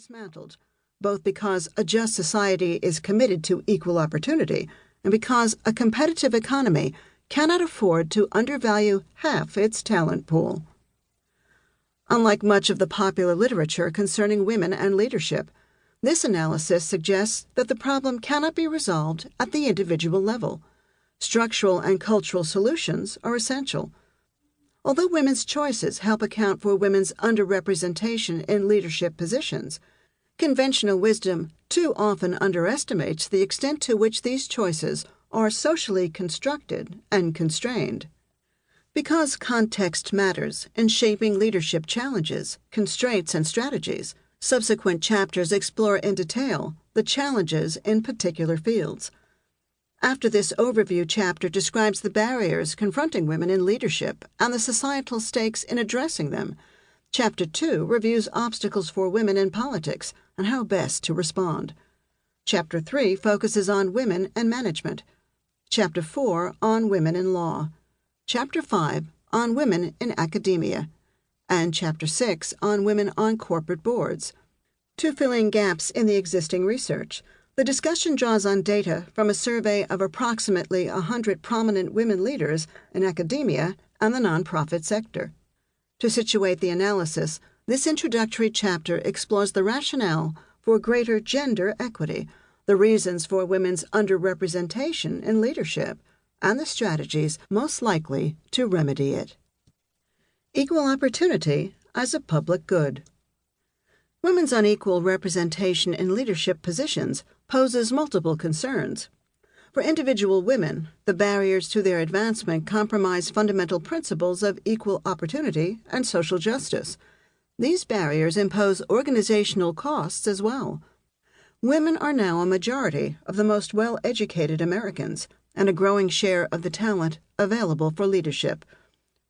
dismantled, both because a just society is committed to equal opportunity and because a competitive economy cannot afford to undervalue half its talent pool. Unlike much of the popular literature concerning women and leadership, this analysis suggests that the problem cannot be resolved at the individual level. Structural and cultural solutions are essential. Although women's choices help account for women's underrepresentation in leadership positions, conventional wisdom too often underestimates the extent to which these choices are socially constructed and constrained. Because context matters in shaping leadership challenges, constraints, and strategies, subsequent chapters explore in detail the challenges in particular fields. After this overview chapter describes the barriers confronting women in leadership and the societal stakes in addressing them, Chapter 2 reviews obstacles for women in politics and how best to respond. Chapter 3 focuses on women and management. Chapter 4 on women in law. Chapter 5 on women in academia. And Chapter 6 on women on corporate boards. To fill in gaps in the existing research, the discussion draws on data from a survey of approximately 100 prominent women leaders in academia and the nonprofit sector. To situate the analysis, this introductory chapter explores the rationale for greater gender equity, the reasons for women's underrepresentation in leadership, and the strategies most likely to remedy it. Equal opportunity as a public good. Women's unequal representation in leadership positions poses multiple concerns. For individual women, the barriers to their advancement compromise fundamental principles of equal opportunity and social justice. These barriers impose organizational costs as well. Women are now a majority of the most well-educated Americans and a growing share of the talent available for leadership.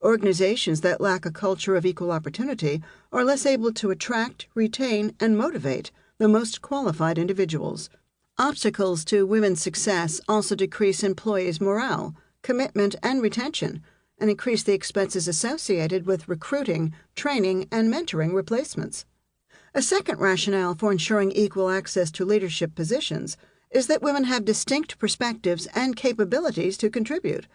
Organizations that lack a culture of equal opportunity are less able to attract, retain, and motivate the most qualified individuals. Obstacles to women's success also decrease employees' morale, commitment, and retention, and increase the expenses associated with recruiting, training, and mentoring replacements. A second rationale for ensuring equal access to leadership positions is that women have distinct perspectives and capabilities to contribute.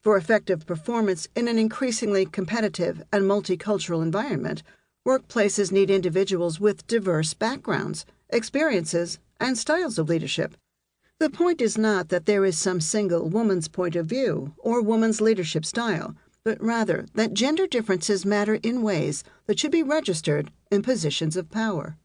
For effective performance in an increasingly competitive and multicultural environment, workplaces need individuals with diverse backgrounds, experiences, and styles of leadership. The point is not that there is some single woman's point of view or woman's leadership style, but rather that gender differences matter in ways that should be registered in positions of power.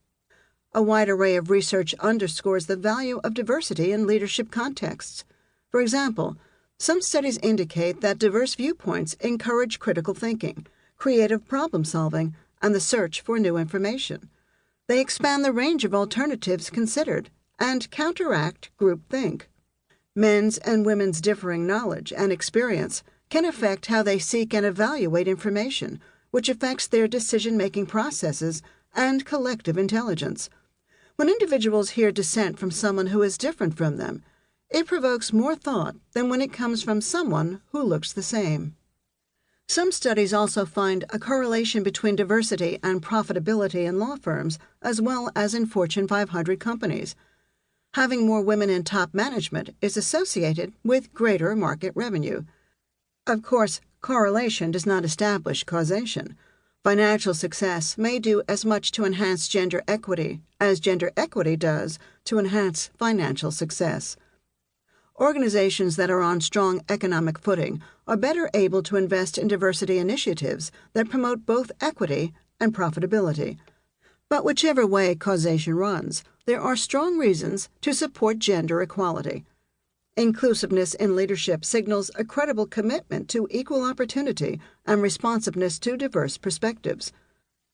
A wide array of research underscores the value of diversity in leadership contexts. For example, some studies indicate that diverse viewpoints encourage critical thinking, creative problem-solving, and the search for new information. They expand the range of alternatives considered and counteract groupthink. Men's and women's differing knowledge and experience can affect how they seek and evaluate information, which affects their decision-making processes and collective intelligence. When individuals hear dissent from someone who is different from them, it provokes more thought than when it comes from someone who looks the same. Some studies also find a correlation between diversity and profitability in law firms as well as in Fortune 500 companies. Having more women in top management is associated with greater market revenue. Of course, correlation does not establish causation. Financial success may do as much to enhance gender equity as gender equity does to enhance financial success. Organizations that are on strong economic footing are better able to invest in diversity initiatives that promote both equity and profitability. But whichever way causation runs, there are strong reasons to support gender equality. Inclusiveness in leadership signals a credible commitment to equal opportunity and responsiveness to diverse perspectives.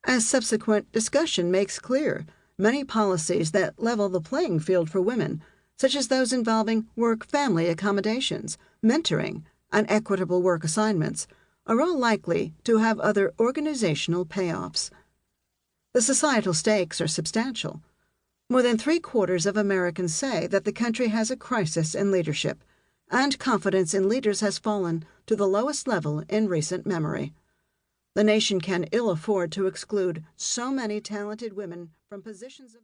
As subsequent discussion makes clear, many policies that level the playing field for women, such as those involving work-family accommodations, mentoring, and equitable work assignments, are all likely to have other organizational payoffs. The societal stakes are substantial. More than 3/4 of Americans say that the country has a crisis in leadership, and confidence in leaders has fallen to the lowest level in recent memory. The nation can ill afford to exclude so many talented women from positions of